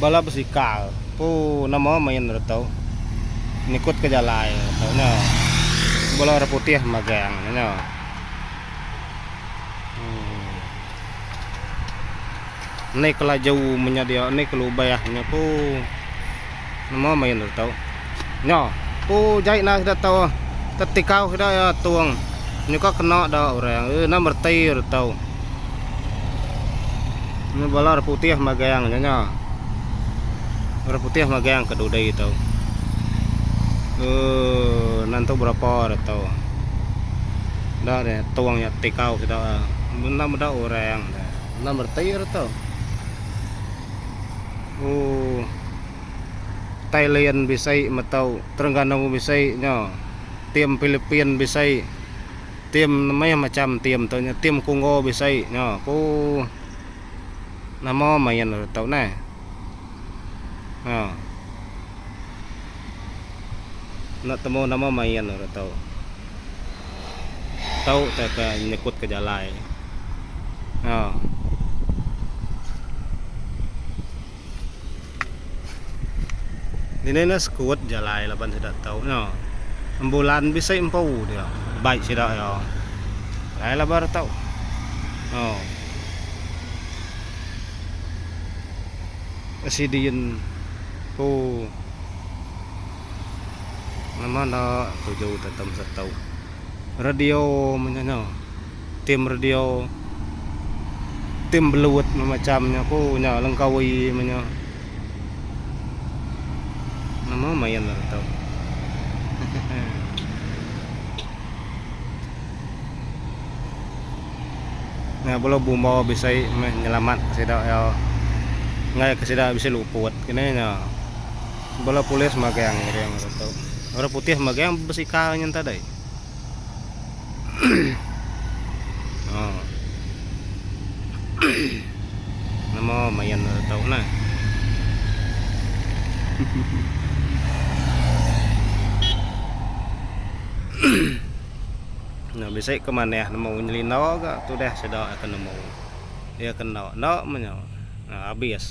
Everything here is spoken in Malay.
bala besikal pu nama main retau nikut ke jalan retau nya bola warna putih magang nya naik kelah jauh menyadia naik kelubayahnya pu nama main retau nya pu jahit nak sudah tahu ketikau sudah ya tuang nyuka kena dah orang nomor tiga retau ini bola warna putih magang nya warna putih magang kedudai tau nanti berapa tau dah deh tuangnya tikau kita benar benar orang nomor tiga tau Thailand bisa matau Terengganu bisa nya tim Filipina bisa tim namanya macam tim tuanya tim Kongo bisa nya nama main tau nah nak temu nama main tau tahu tak nyekut ke jalan ini nas kuat jalan lapan sudah tahu ambulan bisa empau dia baik sudah ya lain lah baru tahu Asidian nama nak tujuh tetap setau radio menyanyi tim radio tim belut macamnya nya lengkawi menyo nama main lah tau nah bola bumau bisa menyelamat tidak ya nggak kesida bisa luput kini nya bola pulis magang yang tau orang putih magang besikalnya tadi nama main tau nah nah bisa kemana ya nemu nyelino gak tuh deh sudah akan nemu dia kena no menyo nah habis